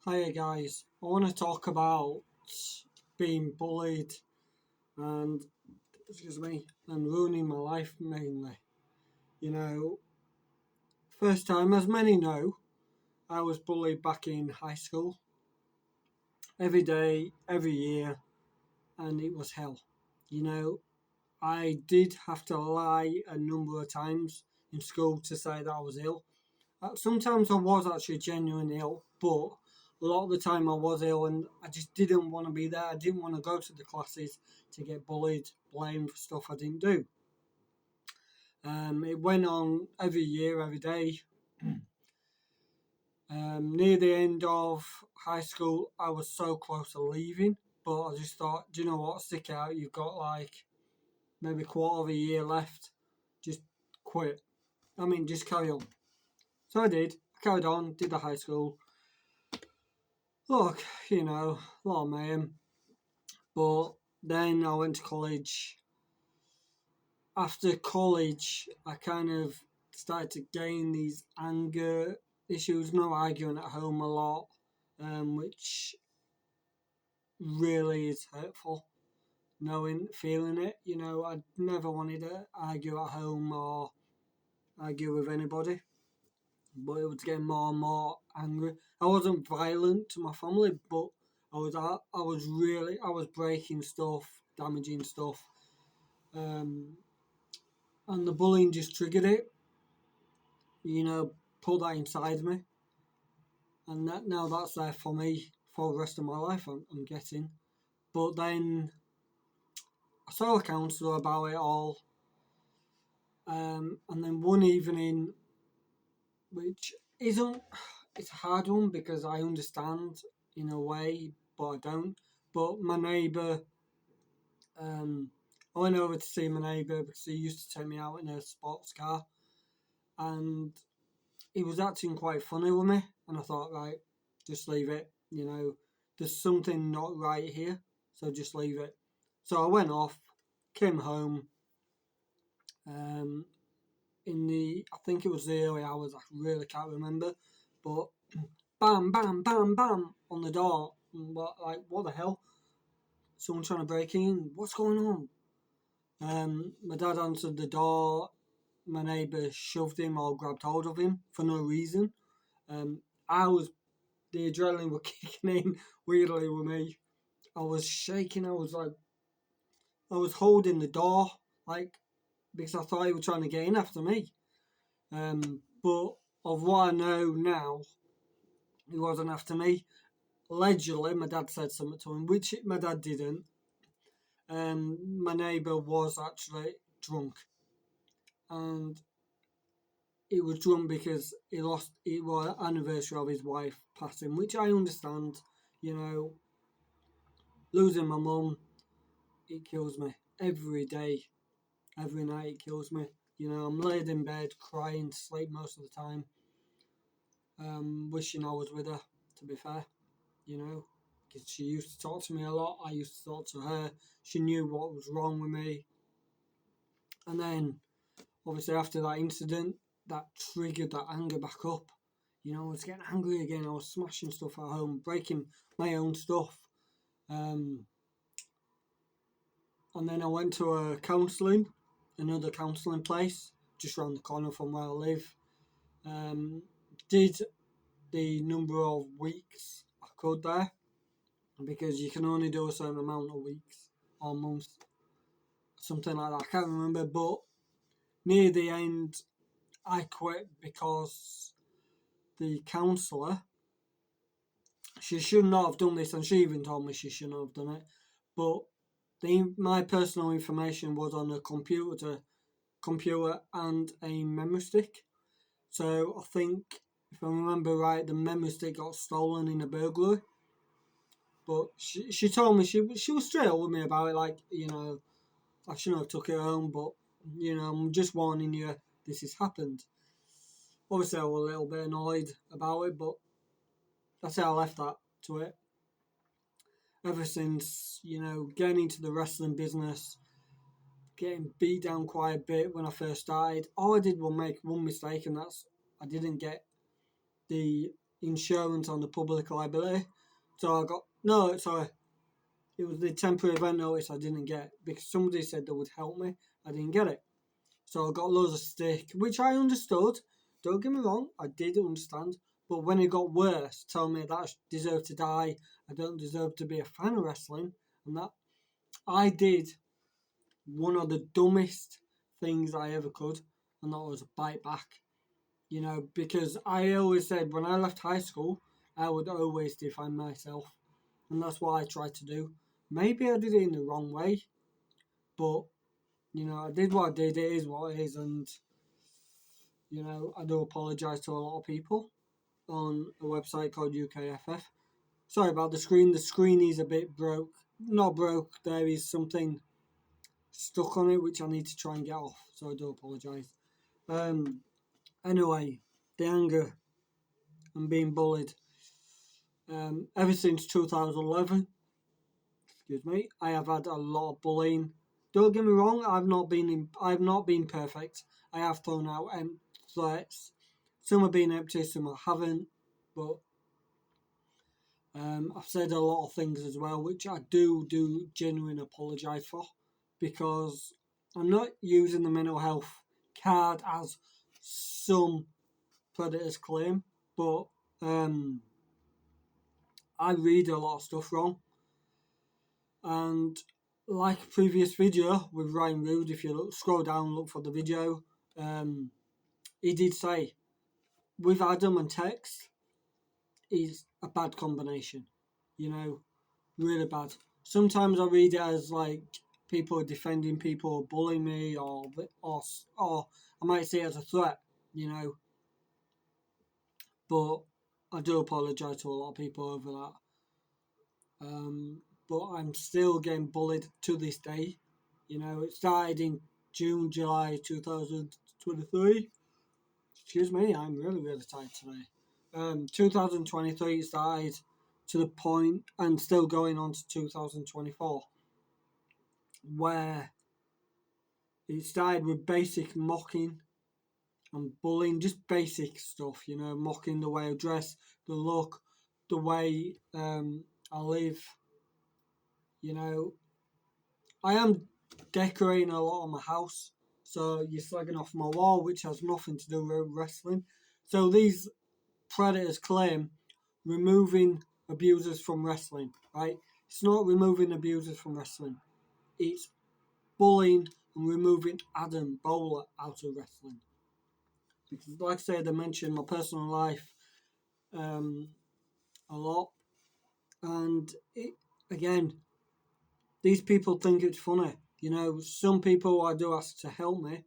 Hiya guys, I want to talk about being bullied and and ruining my life mainly. You know, first time, as many know, I was bullied back in high school, every day, every year, and it was hell. You know, I did have to lie a number of times in school to say that I was ill. Sometimes I was actually genuinely ill, but a lot of the time I was ill and I just didn't want to be there. I didn't want to go to the classes to get bullied, blamed for stuff I didn't do. It went on every year, every day. Near the end of high school, I was so close to leaving, but I just thought, do you know what? Stick it out. You've got like maybe a quarter of a year left. Just quit. Just carry on. So I did. I carried on, did the high school. Look, a lot of mayhem. But then I went to college. After college, I kind of started to gain these anger issues, no arguing at home a lot, which really is hurtful. Feeling it, I never wanted to argue at home or argue with anybody, but it was getting more and more angry. I wasn't violent to my family, but I was breaking stuff, damaging stuff, um, and the bullying just triggered it. Pulled that inside me, and that's there for me for the rest of my life. I'm getting, but then I saw a counsellor about it all, and then one evening, which isn't, it's a hard one because I understand in a way, but I don't. But my neighbour, I went over to see my neighbour because he used to take me out in a sports car, and he was acting quite funny with me, and I thought, right, just leave it. There's something not right here, so just leave it. So I went off, came home, um, I think it was the early hours, I really can't remember, but bam, bam, bam, bam on the door. What the hell? Someone trying to break in? What's going on? My dad answered the door. My neighbour shoved him or grabbed hold of him for no reason. Um, I was the adrenaline was kicking in weirdly with me. I was shaking. I was holding the door like because I thought he was trying to get in after me. But of what I know now, he wasn't after me. Allegedly, my dad said something to him, which my dad didn't. My neighbour was actually drunk, and he was drunk because it was anniversary of his wife passing, which I understand. You know, losing my mum, it kills me every day, every night. It kills me. I'm laid in bed crying to sleep most of the time, wishing I was with her. To be fair, because she used to talk to me a lot. I used to talk to her. She knew what was wrong with me, and then obviously after that incident, that triggered that anger back up. I was getting angry again. I was smashing stuff at home, breaking my own stuff. And then I went to another counselling place, just around the corner from where I live. Did the number of weeks I could there, because you can only do a certain amount of weeks or months, something like that. I can't remember, but near the end, I quit because the counsellor, she should not have done this, and she even told me she shouldn't have done it. But my personal information was on a computer and a memory stick. So I think, if I remember right, the memory stick got stolen in a burglary. But she told me she was straight up with me about it, like, I shouldn't have took it home, but I'm just warning you, this has happened. Obviously, I was a little bit annoyed about it, but that's how I left that to it. Ever since, getting into the wrestling business, getting beat down quite a bit when I first started, all I did was make one mistake, and that's I didn't get the insurance on the public liability. So I got, no, sorry, it was the temporary event notice I didn't get because somebody said they would help me. I didn't get it. So I got loads of stick, which I understood. Don't get me wrong, I did understand. But when it got worse, telling me that I deserve to die, I don't deserve to be a fan of wrestling, and that I did one of the dumbest things I ever could, and that was bite back. You know, because I always said when I left high school, I would always define myself, and that's what I tried to do. Maybe I did it in the wrong way, but you know, I did what I did. It is what it is, and you know, I do apologise to a lot of people on a website called UKFF. Sorry about the screen. The screen is a bit broke. Not broke. There is something stuck on it which I need to try and get off. So I do apologise. Anyway, the anger and being bullied. Ever since 2011, excuse me, I have had a lot of bullying. Don't get me wrong. I've not been perfect. I have thrown out threats. Some have been empty, some I haven't. But I've said a lot of things as well, which I do genuinely apologise for, because I'm not using the mental health card as some predators claim, but I read a lot of stuff wrong. And like previous video with Ryan Rude, if you scroll down and look for the video, he did say, with Adam and Tex, is a bad combination. You know, really bad. Sometimes I read it as like people are defending people, bullying me, or I might see it as a threat. You know, but I do apologise to a lot of people over that. But I'm still getting bullied to this day. You know, it started in June, July 2023. Excuse me, I'm really tired today. 2023 started to the point, and still going on to 2024, where it started with basic mocking and bullying, just basic stuff, you know, mocking the way I dress, the look, the way I live. You know, I am decorating a lot of my house, so you're slagging off my wall, which has nothing to do with wrestling. So these predators claim removing abusers from wrestling, right? It's not removing abusers from wrestling. It's bullying and removing Adam Bowler out of wrestling. Because, like I said, I mentioned my personal life a lot, and again, these people think it's funny. You know, some people I do ask to help me,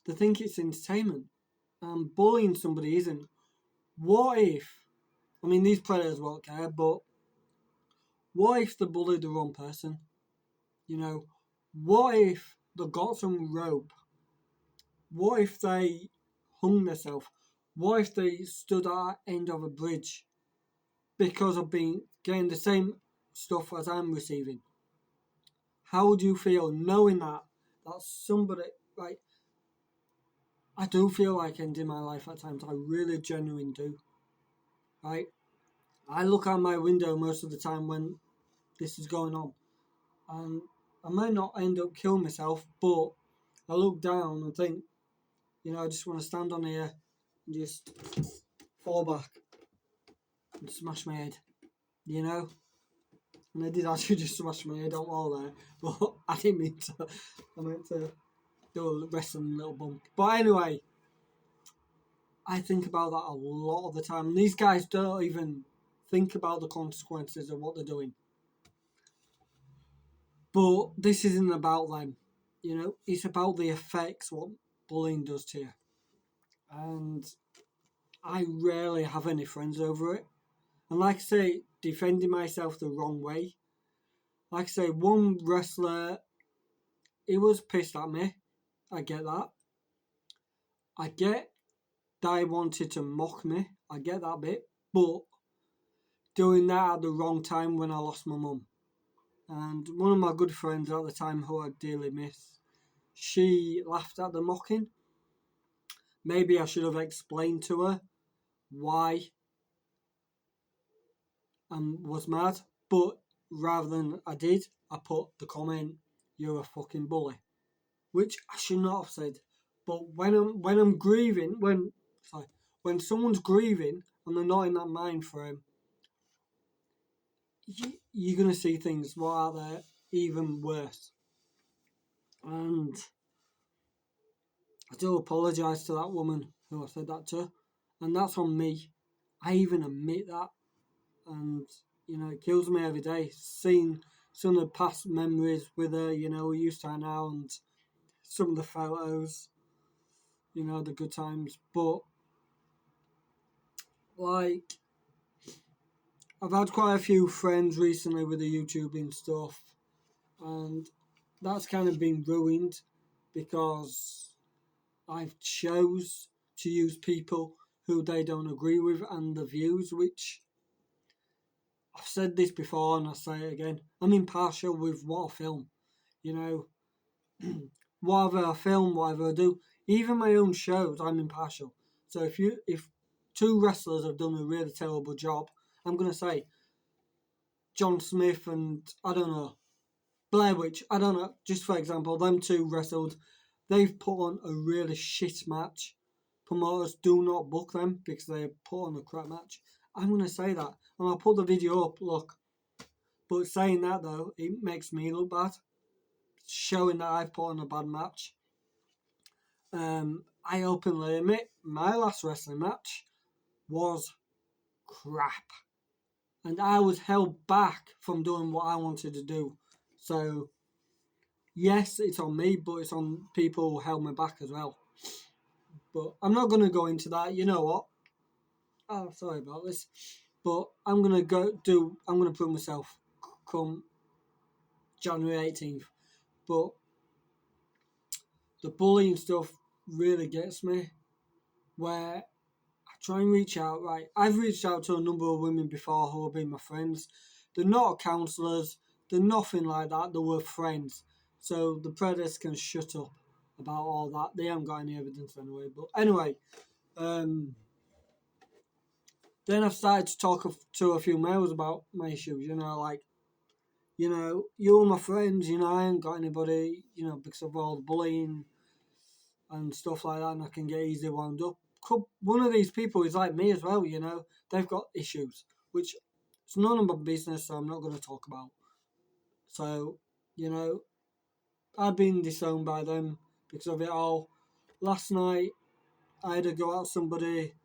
they think it's entertainment. And bullying somebody isn't. What if, I mean, these predators won't care, but what if they bullied the wrong person? You know, what if they got some rope? What if they hung themselves? What if they stood at the end of a bridge because of being getting the same stuff as I'm receiving? How would you feel knowing that somebody, like, I do feel like ending my life at times. I really genuinely do. Right? I look out my window most of the time when this is going on, and I might not end up killing myself, but I look down and think, you know, I just want to stand on here and just fall back and smash my head, you know? And I did actually just smash my head on the wall there, but I didn't mean to. I meant to do a wrestling little bump. But anyway, I think about that a lot of the time. These guys don't even think about the consequences of what they're doing. But this isn't about them, you know? It's about the effects what bullying does to you. And I rarely have any friends over it. And like I say, defending myself the wrong way. Like I say, one wrestler, he was pissed at me. I get that. I get that he wanted to mock me. I get that bit. But doing that at the wrong time when I lost my mum. And one of my good friends at the time, who I dearly miss, she laughed at the mocking. Maybe I should have explained to her why and was mad. But rather than I did, I put the comment, "You're a fucking bully," which I should not have said. But when I'm grieving, when someone's grieving and they're not in that mind frame, you're gonna see things what are there even worse. And I do apologise to that woman who I said that to, and that's on me. I even admit that, and it kills me every day seeing some of the past memories with her. We used to hang out and some of the photos, the good times. But like, I've had quite a few friends recently with the YouTubing stuff, and that's kind of been ruined because I've chose to use people who they don't agree with and the views, which I've said this before and I'll say it again. I'm impartial with what I film. Whatever I film, whatever I do, even my own shows, I'm impartial. So if two wrestlers have done a really terrible job, I'm gonna say John Smith and I don't know Blair Witch. I don't know. Just for example, them two wrestled. They've put on a really shit match. Promoters do not book them because they put on a crap match. I'm gonna say that, and I'll put the video up. Look, but saying that though, it makes me look bad, showing that I've put on a bad match. I openly admit my last wrestling match was crap, and I was held back from doing what I wanted to do. So yes, it's on me, but it's on people who held me back as well. But I'm not going to go into that. You know what? Oh, sorry about this. But I'm going to prove myself come January 18th. But the bullying stuff really gets me, where I try and reach out. Right, I've reached out to a number of women before who have been my friends. They're not counsellors. They're nothing like that. They were friends. So the predators can shut up about all that. They haven't got any evidence anyway. But anyway, then I've started to talk to a few males about my issues. You're my friends. I ain't got anybody. Because of all the bullying and stuff like that, and I can get easily wound up. One of these people is like me as well. They've got issues, which it's none of my business, so I'm not going to talk about. So, I've been disowned by them because of it all. Last night, I had to go out somebody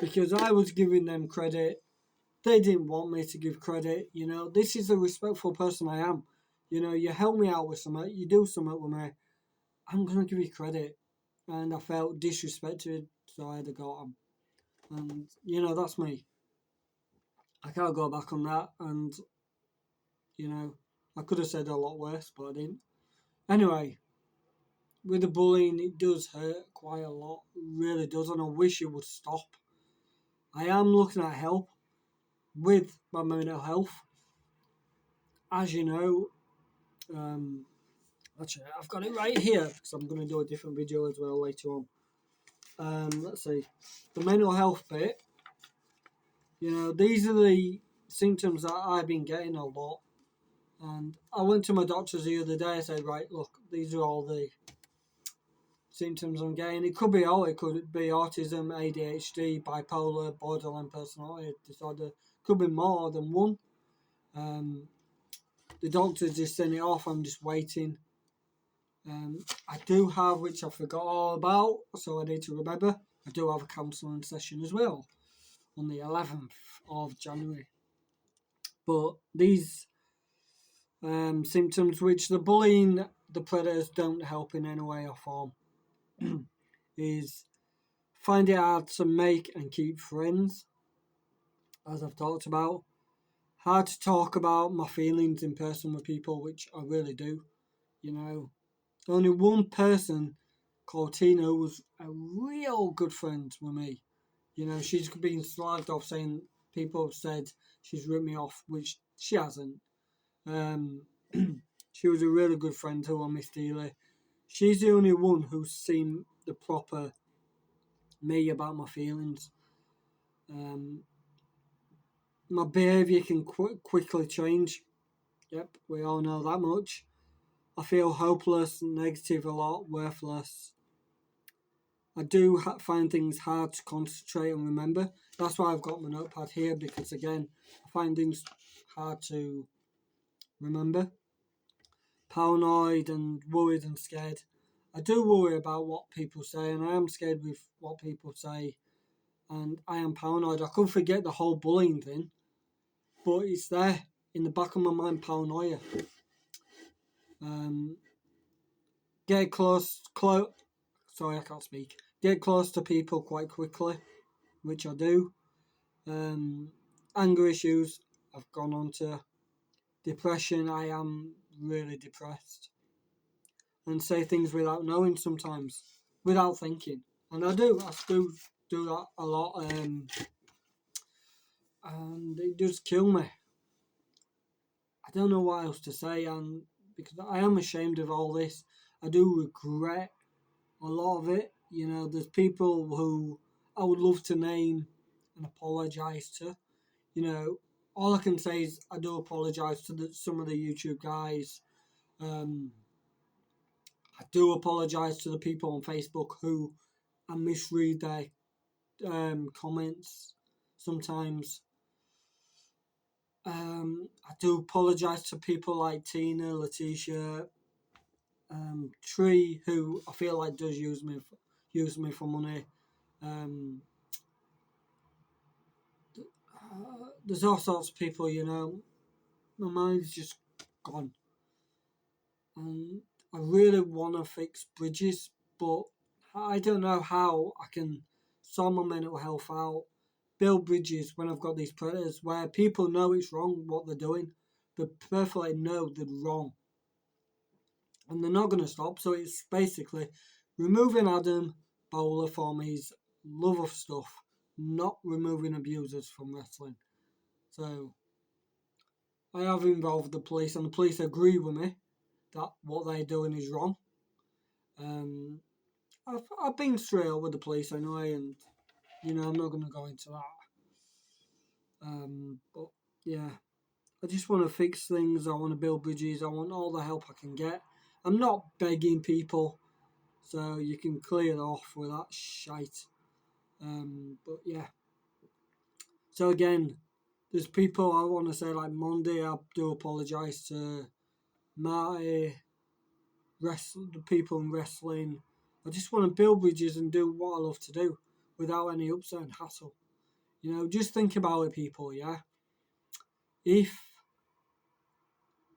because I was giving them credit. They didn't want me to give credit. This is a respectful person I am. You help me out with something, you do something with me, I'm going to give you credit. And I felt disrespected, so I had to go at them. And, that's me. I can't go back on that. And, I could have said a lot worse, but I didn't. Anyway, with the bullying, it does hurt quite a lot. It really does, and I wish it would stop. I am looking at help with my mental health. As you know, actually, I've got it right here because I'm going to do a different video as well later on. Let's see. The mental health bit. These are the symptoms that I've been getting a lot. And I went to my doctors the other day. I said, right, look, these are all the symptoms I'm getting. It could be autism, ADHD, bipolar, borderline personality disorder. Could be more than one. The doctors just sent it off. I'm just waiting. I do have, which I forgot all about, so I need to remember, I do have a counselling session as well on the 11th of January. But these symptoms, which the bullying, the predators don't help in any way or form, is find it hard to make and keep friends, as I've talked about. Hard to talk about my feelings in person with people, which I really do. Only one person called Tina who was a real good friend with me. She's been slagged off, saying people have said she's ripped me off, which she hasn't. She was a really good friend who I miss dearly. She's the only one who's seen the proper me about my feelings. my behaviour can quickly change. Yep, we all know that much. I feel hopeless, negative a lot, worthless. I do find things hard to concentrate and remember. That's why I've got my notepad here, because again, I find things hard to remember. Paranoid and worried and scared. I do worry about what people say, and I am scared with what people say, and I am paranoid. I could forget the whole bullying thing, but it's there in the back of my mind, paranoia. Get sorry, I can't speak. Get close to people quite quickly, which I do. Anger issues, I've gone on to. Depression, I am really depressed. And say things without knowing sometimes, without thinking. And I do that a lot, and it does kill me. I don't know what else to say, and because I am ashamed of all this, I do regret a lot of it. You know, there's people who I would love to name and apologise to. You know, all I can say is I do apologise to some of the YouTube guys. I do apologise to the people on Facebook who I misread their comments sometimes. I do apologise to people like Tina, Letitia, Tree, who I feel like does use me for money. There's all sorts of people, you know. My mind's just gone, and I really want to fix bridges, but I don't know how I can sort my mental health out, build bridges when I've got these predators where people know it's wrong what they're doing. They perfectly know they're wrong, and they're not going to stop. So it's basically removing Adam Bowler from his love of stuff, not removing abusers from wrestling. So I have involved the police, and the police agree with me that what they're doing is wrong. I've been straight up with the police anyway, and you know I'm not going to go into that. But yeah, I just want to fix things. I want to build bridges. I want all the help I can get. I'm not begging people, so you can clear it off with that shite. But yeah. So again, there's people I want to say like Monday. I do apologise to Marty, the people in wrestling. I just want to build bridges and do what I love to do without any upset and hassle. You know, just think about it, people, yeah? If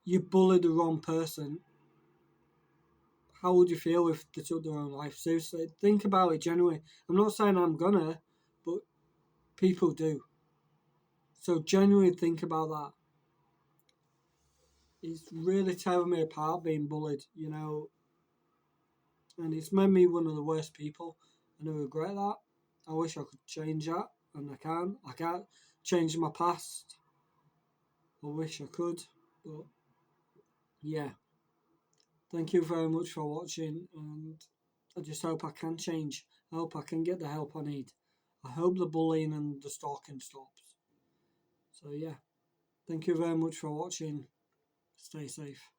you bully the wrong person, how would you feel if they took their own life? Seriously, think about it genuinely. I'm not saying I'm gonna, but people do. So genuinely think about that. It's really tearing me apart being bullied, you know, and it's made me one of the worst people, and I regret that. I wish I could change that, and I can't. I can't change my past. I wish I could, but yeah. Thank you very much for watching, and I just hope I can change. I hope I can get the help I need. I hope the bullying and the stalking stops. So yeah, thank you very much for watching. Stay safe.